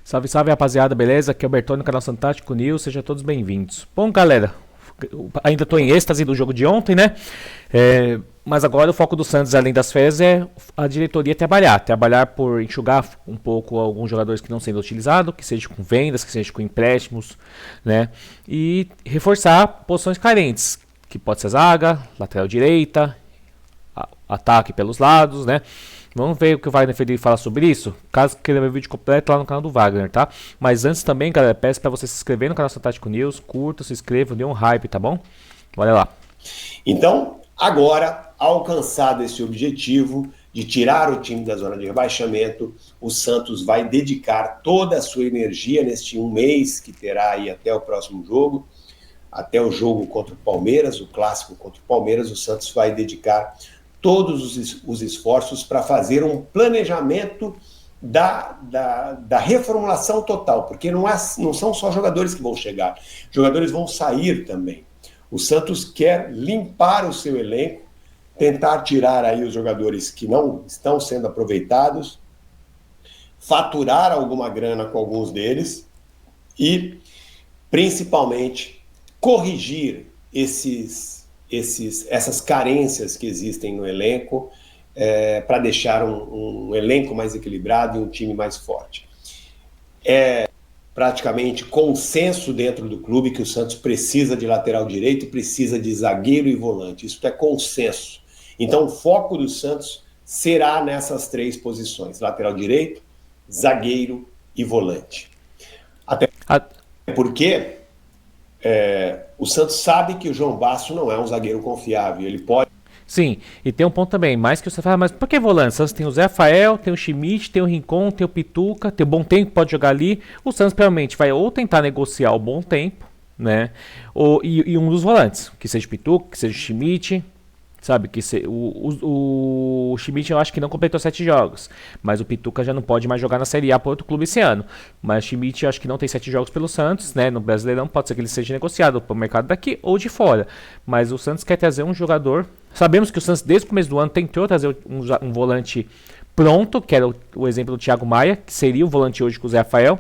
Salve, salve, rapaziada, beleza? Aqui é o Bertone, canal Fantástico News, sejam todos bem-vindos. Bom, galera, ainda estou em êxtase do jogo de ontem, né? Mas agora o foco do Santos, além das férias, é a diretoria trabalhar por enxugar um pouco alguns jogadores que não sendo utilizados, que seja com vendas, que seja com empréstimos, né? E reforçar posições carentes, que pode ser zaga, lateral direita, ataque pelos lados, né? Vamos ver o que o Wagner Federico fala sobre isso. Caso queira ver o vídeo completo lá no canal do Wagner, tá? Mas antes também, galera, peço para você se inscrever no canal Fantástico News, curta, se inscreva, dê um hype, tá bom? Bora lá. Então, agora, alcançado esse objetivo de tirar o time da zona de rebaixamento, o Santos vai dedicar toda a sua energia neste um mês que terá aí até o próximo jogo, até o jogo contra o Palmeiras, o clássico contra o Palmeiras, o Santos vai dedicar todos os esforços para fazer um planejamento da reformulação total, porque não são só jogadores que vão chegar, jogadores vão sair também. O Santos quer limpar o seu elenco, tentar tirar aí os jogadores que não estão sendo aproveitados, faturar alguma grana com alguns deles e, principalmente, corrigir essas carências que existem no elenco, para deixar um elenco mais equilibrado e um time mais forte. É praticamente consenso dentro do clube que o Santos precisa de lateral direito, precisa de zagueiro e volante. Isso é consenso. Então o foco do Santos será nessas três posições: lateral direito, zagueiro e volante. Até porque o Santos sabe que o João Basso não é um zagueiro confiável. Ele pode... Sim, e tem um ponto também, mais que você fala, mas por que volante? O Santos tem o Zé Rafael, tem o Schmidt, tem o Rincon, tem o Pituca, tem o Bom Tempo, pode jogar ali. O Santos provavelmente vai ou tentar negociar o Bom Tempo, né? E um dos volantes, que seja o Pituca, que seja o Schmidt. Sabe, o Schmidt eu acho que não completou 7 jogos, mas o Pituca já não pode mais jogar na Série A para outro clube esse ano. Mas o Schmidt eu acho que não tem 7 jogos pelo Santos, né? No Brasileirão pode ser que ele seja negociado para o mercado daqui ou de fora. Mas o Santos quer trazer um jogador. Sabemos que o Santos desde o começo do ano tentou trazer um volante pronto, que era o exemplo do Thiago Maia, que seria o volante hoje com o Zé Rafael.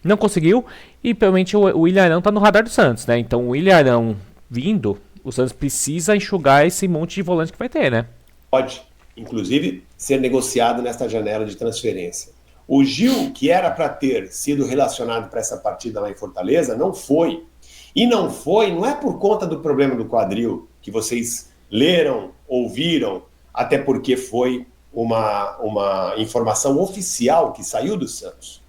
Não conseguiu e provavelmente o Ilharão está no radar do Santos, né? Então o Ilharão vindo... O Santos precisa enxugar esse monte de volante que vai ter, né? Pode, inclusive, ser negociado nesta janela de transferência. O Gil, que era para ter sido relacionado para essa partida lá em Fortaleza, não foi. E não foi, não é por conta do problema do quadril, que vocês leram, ouviram, até porque foi uma informação oficial que saiu do Santos.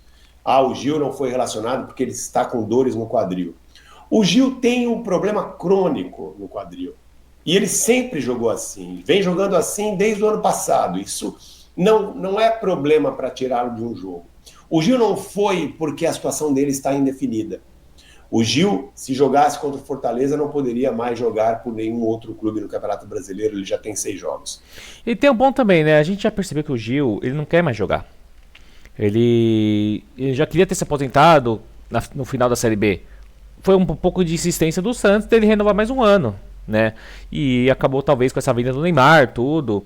O Gil não foi relacionado porque ele está com dores no quadril. O Gil tem um problema crônico no quadril. E ele sempre jogou assim. Vem jogando assim desde o ano passado. Isso não é problema para tirá-lo de um jogo. O Gil não foi porque a situação dele está indefinida. O Gil, se jogasse contra o Fortaleza, não poderia mais jogar por nenhum outro clube no Campeonato Brasileiro. Ele já tem 6 jogos. E tem um bom também, né? A gente já percebeu que o Gil, ele não quer mais jogar. Ele já queria ter se aposentado no final da Série B. Foi um pouco de insistência do Santos dele renovar mais um ano, né? E acabou talvez com essa vinda do Neymar, tudo,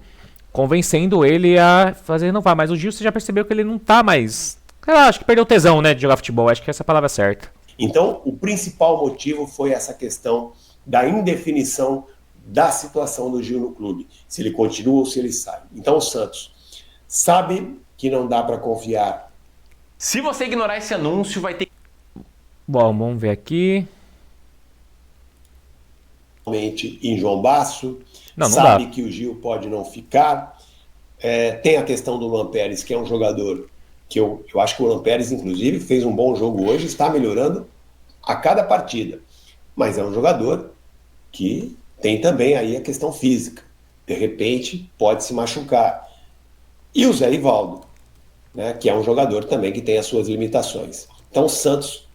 convencendo ele a fazer renovar. Mas o Gil, você já percebeu que ele não tá mais... Eu acho que perdeu o tesão, né, de jogar futebol. Acho que essa é a palavra certa. Então, o principal motivo foi essa questão da indefinição da situação do Gil no clube. Se ele continua ou se ele sai. Então o Santos sabe que não dá para confiar. Se você ignorar esse anúncio, vai ter... Bom, vamos ver aqui. Em João Basso, não sabe dá. Que o Gil pode não ficar. Tem a questão do Luan Pérez, que é um jogador que eu acho que o Luan Pérez, inclusive, fez um bom jogo hoje, está melhorando a cada partida. Mas é um jogador que tem também aí a questão física. De repente, pode se machucar. E o Zé Rivaldo, né, que é um jogador também que tem as suas limitações. Então o Santos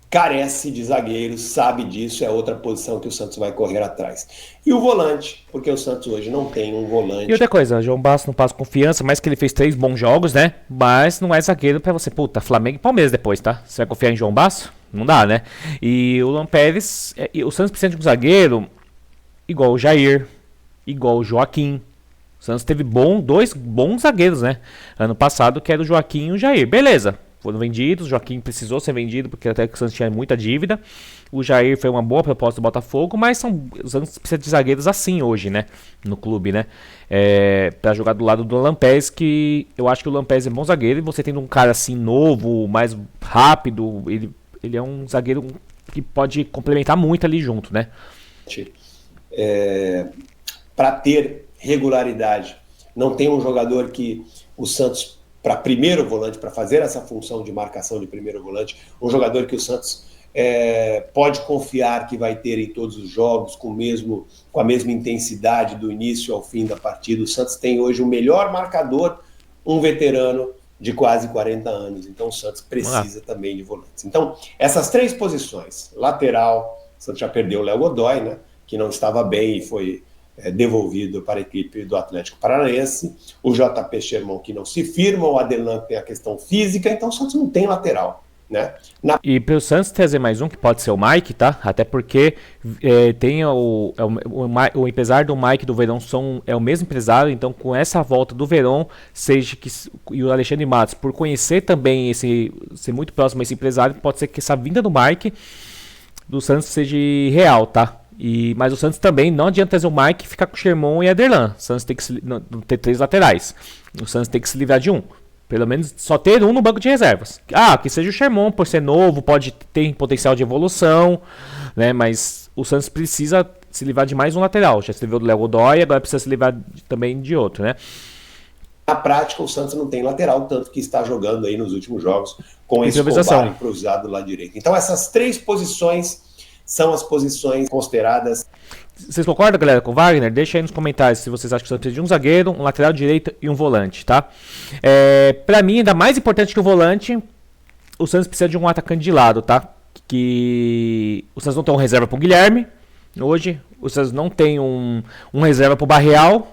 carece de zagueiros, sabe disso, é outra posição que o Santos vai correr atrás. E o volante, porque o Santos hoje não tem um volante. E outra coisa, o João Basso não passa confiança, mas que ele fez 3 bons jogos, né? Mas não é zagueiro pra você, puta, Flamengo e Palmeiras depois, tá? Você vai confiar em João Basso? Não dá, né? E o Luan Pérez, o Santos precisa de um zagueiro igual o Jair, igual o Joaquim. O Santos teve 2 bons zagueiros, né? Ano passado, que era o Joaquim e o Jair. Beleza. foram vendidos. O Joaquim precisou ser vendido porque até que o Santos tinha muita dívida. O Jair foi uma boa proposta do Botafogo, mas o Santos precisa de zagueiros assim hoje, né? No clube, né? Pra jogar do lado do Lampez, que eu acho que o Lampez é bom zagueiro. E você tendo um cara assim novo, mais rápido, ele é um zagueiro que pode complementar muito ali junto, né? Para ter regularidade, não tem um jogador que o Santos, para primeiro volante, para fazer essa função de marcação de primeiro volante, um jogador que o Santos pode confiar que vai ter em todos os jogos com a mesma intensidade do início ao fim da partida. O Santos tem hoje o melhor marcador, um veterano de quase 40 anos. Então o Santos precisa também de volantes. Então, essas 3 posições, lateral, o Santos já perdeu o Léo Godoy, né, que não estava bem e foi devolvido para a equipe do Atlético Paranaense, o JP Sherman, que não se firma, o Adelan tem a questão física, então o Santos não tem lateral, né? E para o Santos trazer mais um, que pode ser o Mike, tá? Até porque tem o empresário do Mike do Verón é o mesmo empresário, então com essa volta do Verón, e o Alexandre Matos, por conhecer também ser muito próximo a esse empresário, pode ser que essa vinda do Mike do Santos seja real, tá? Mas o Santos também não adianta trazer o Mike e ficar com o Sherman e Aderlan. O Santos tem que ter 3 laterais. O Santos tem que se livrar de um. Pelo menos só ter um no banco de reservas. Que seja o Sherman, por ser novo, pode ter potencial de evolução, né? Mas o Santos precisa se livrar de mais um lateral. Já se livrou do Léo Godoy, agora precisa se livrar também de outro, né? Na prática, o Santos não tem lateral, tanto que está jogando aí nos últimos jogos com esse Escobar improvisado lá direito. Então essas 3 posições são as posições consideradas. Vocês concordam, galera, com o Wagner? Deixa aí nos comentários se vocês acham que o Santos precisa de um zagueiro, um lateral direito e um volante, tá? Pra mim, ainda mais importante que o volante, o Santos precisa de um atacante de lado, tá? Que o Santos não tem um reserva pro Guilherme hoje, o Santos não tem um reserva pro Barreal.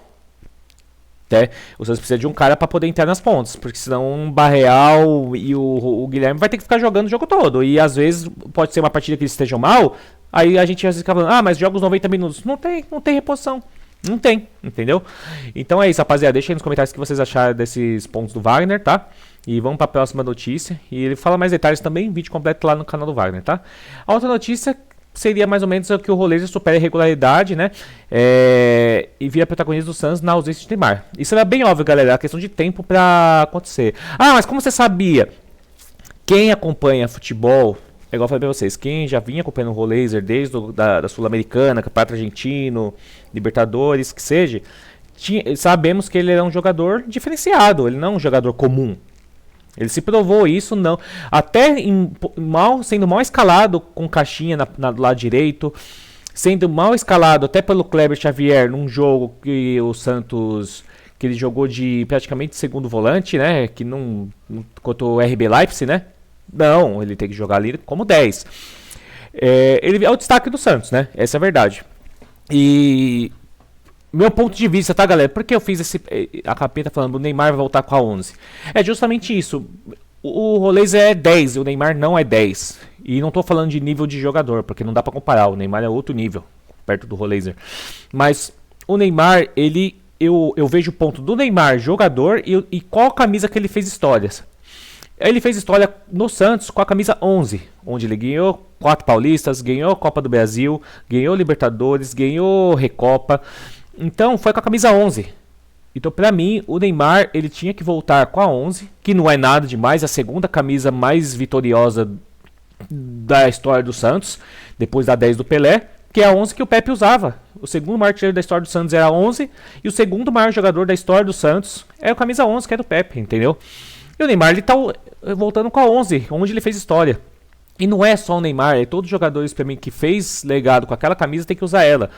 O Santos precisa de um cara para poder entrar nas pontas, porque senão o Barreal e o Guilherme vai ter que ficar jogando o jogo todo. E às vezes pode ser uma partida que eles estejam mal, aí a gente às vezes fica falando, mas joga os 90 minutos. Não tem reposição. Não tem, entendeu? Então é isso, rapaziada. Deixa aí nos comentários o que vocês acharam desses pontos do Wagner, tá? E vamos para a próxima notícia. E ele fala mais detalhes também, vídeo completo lá no canal do Wagner, tá? A outra notícia seria mais ou menos que o Roleza supera a irregularidade, né? E vira protagonista do Santos na ausência de Neymar. Isso era bem óbvio, galera. É questão de tempo pra acontecer. Mas como você sabia? Quem acompanha futebol, é igual eu falei pra vocês, quem já vinha acompanhando o Roleza desde da Sul-Americana, Campeonato Argentino, Libertadores, que seja, sabemos que ele era um jogador diferenciado. Ele não é um jogador comum. Ele se provou isso, não. Até sendo mal escalado com caixinha do lado direito, sendo mal escalado até pelo Kleber Xavier num jogo que o Santos, que ele jogou de praticamente segundo volante, né? Que não contra o RB Leipzig, né? Não, ele tem que jogar ali como 10. Ele é o destaque do Santos, né? Essa é a verdade. E meu ponto de vista, tá, galera? Porque eu fiz a capeta falando o Neymar vai voltar com a 11. É justamente isso. O Roleza é 10 e o Neymar não é 10. E não tô falando de nível de jogador, porque não dá pra comparar. O Neymar é outro nível, perto do Roleza. Mas o Neymar, eu vejo o ponto do Neymar, jogador, e qual camisa que ele fez histórias. Ele fez história no Santos com a camisa 11, onde ele ganhou 4 paulistas, ganhou a Copa do Brasil, ganhou Libertadores, ganhou Recopa. Então foi com a camisa 11. Então pra mim o Neymar ele tinha que voltar com a 11, que não é nada demais, a segunda camisa mais vitoriosa da história do Santos, depois da 10 do Pelé, que é a 11 que o Pepe usava. O segundo maior artilheiro da história do Santos era a 11, e o segundo maior jogador da história do Santos é a camisa 11, que é do Pepe, entendeu? E o Neymar ele tá voltando com a 11, onde ele fez história. E não é só o Neymar, é todos os jogadores pra mim que fez legado com aquela camisa tem que usar ela.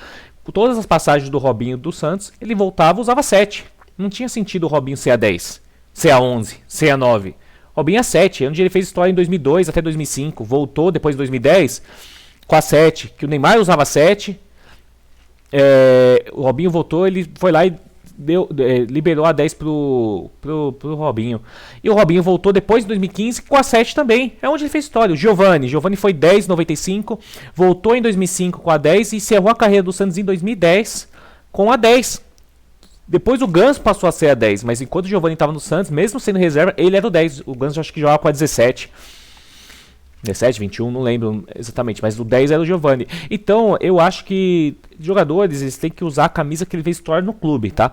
Por todas as passagens do Robinho do Santos, ele voltava e usava 7. Não tinha sentido o Robinho ser a 10, ser a 11, ser a 9. Robinho é 7, onde ele fez história em 2002 até 2005. Voltou depois de 2010 com a 7, que o Neymar usava 7. O Robinho voltou, ele foi lá e liberou a 10 pro Robinho. E o Robinho voltou depois de 2015 com a 7 também. É onde ele fez história. O Giovani foi 10 em 95, voltou em 2005 com a 10 e encerrou a carreira do Santos em 2010 com a 10. Depois o Ganso passou a ser a 10, mas enquanto o Giovani estava no Santos, mesmo sendo reserva, ele era o 10. O Ganso acho que jogava com a 17. 17, 21, não lembro exatamente, mas o 10 era o Giovani. Então, eu acho que jogadores, eles têm que usar a camisa que ele fez história no clube, tá?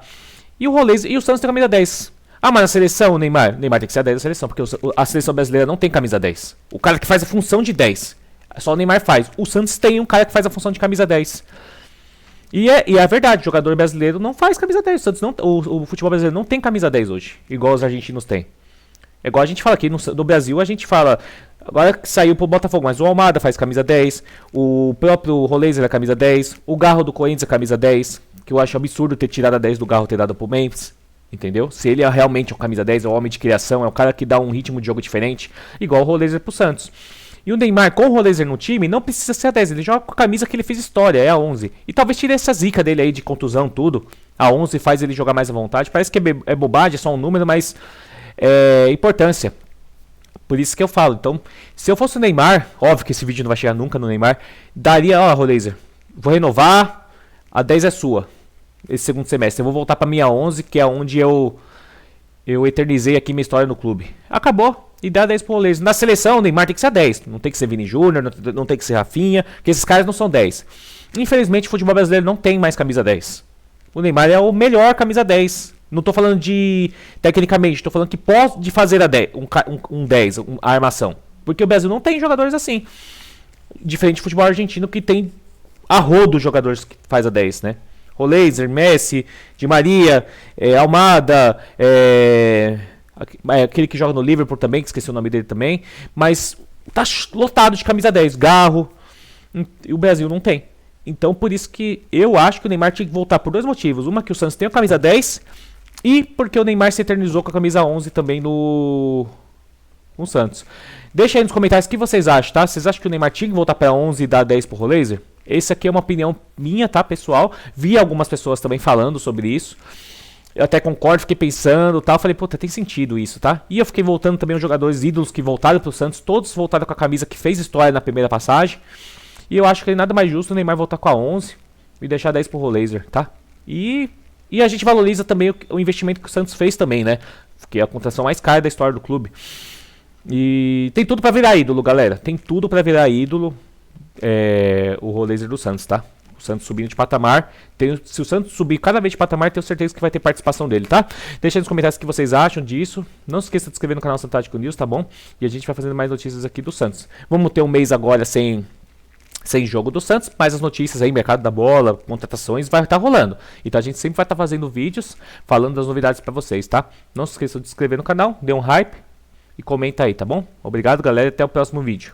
E o Rolês, e o Santos tem a camisa 10. Ah, mas na seleção, o Neymar tem que ser a 10 da seleção, porque a seleção brasileira não tem camisa 10. O cara que faz a função de 10, só o Neymar faz. O Santos tem um cara que faz a função de camisa 10. E é verdade, o jogador brasileiro não faz camisa 10. O, Santos não, o futebol brasileiro não tem camisa 10 hoje, igual os argentinos têm. É igual a gente fala aqui no Brasil, a gente fala... Agora que saiu pro Botafogo, mas o Almada faz camisa 10, o próprio Rolêzer é camisa 10, o Garro do Corinthians é camisa 10, que eu acho absurdo ter tirado a 10 do Garro e ter dado pro Memphis, entendeu? Se ele é realmente um camisa 10, é um homem de criação, é um cara que dá um ritmo de jogo diferente, igual o Rolêzer pro Santos. E o Neymar, com o Rolêzer no time, não precisa ser a 10, ele joga com a camisa que ele fez história, é a 11. E talvez tire essa zica dele aí de contusão, tudo. A 11 faz ele jogar mais à vontade, parece que é bobagem, é só um número, mas é importância. Por isso que eu falo. Então, se eu fosse o Neymar, óbvio que esse vídeo não vai chegar nunca no Neymar, daria, ó, Rolêzer, vou renovar, a 10 é sua, esse segundo semestre. Eu vou voltar pra minha 11, que é onde eu eternizei aqui minha história no clube. Acabou, e dá 10 pro Rolêzer. Na seleção, o Neymar tem que ser 10, não tem que ser Vini Júnior, não tem que ser Rafinha, porque esses caras não são 10. Infelizmente, o futebol brasileiro não tem mais camisa 10. O Neymar é o melhor camisa 10. Não tô falando de tecnicamente, tô falando que pode fazer a 10, um 10, a armação. Porque o Brasil não tem jogadores assim. Diferente do futebol argentino, que tem a rodo jogadores que faz a 10, né? Rolêzer, Messi, Di Maria, Almada, aquele que joga no Liverpool também, que esqueci o nome dele também. Mas tá lotado de camisa 10, Garro. E o Brasil não tem. Então por isso que eu acho que o Neymar tinha que voltar por dois motivos. Uma, que o Santos tem a camisa 10... E porque o Neymar se eternizou com a camisa 11 também no Santos. Deixa aí nos comentários o que vocês acham, tá? Vocês acham que o Neymar tinha que voltar para 11 e dar 10 pro Rolêzer? Esse aqui é uma opinião minha, tá, pessoal? Vi algumas pessoas também falando sobre isso. Eu até concordo, fiquei pensando, tal. Falei, puta, tem sentido isso, tá? E eu fiquei voltando também os jogadores ídolos que voltaram pro Santos. Todos voltaram com a camisa que fez história na primeira passagem. E eu acho que é nada mais justo o Neymar voltar com a 11 e deixar 10 pro Rolêzer, tá? E a gente valoriza também o investimento que o Santos fez também, né? Que é a contratação mais cara da história do clube. E tem tudo pra virar ídolo, galera. Tem tudo pra virar ídolo, o Rolêzer do Santos, tá? O Santos subindo de patamar. Se o Santos subir cada vez de patamar, tenho certeza que vai ter participação dele, tá? Deixa aí nos comentários o que vocês acham disso. Não se esqueça de se inscrever no canal Santástico News, tá bom? E a gente vai fazendo mais notícias aqui do Santos. Vamos ter um mês agora sem jogo do Santos, mas as notícias aí, mercado da bola, contratações, vai estar rolando. Então a gente sempre vai estar fazendo vídeos falando das novidades pra vocês, tá? Não se esqueça de se inscrever no canal, dê um hype e comenta aí, tá bom? Obrigado, galera, e até o próximo vídeo.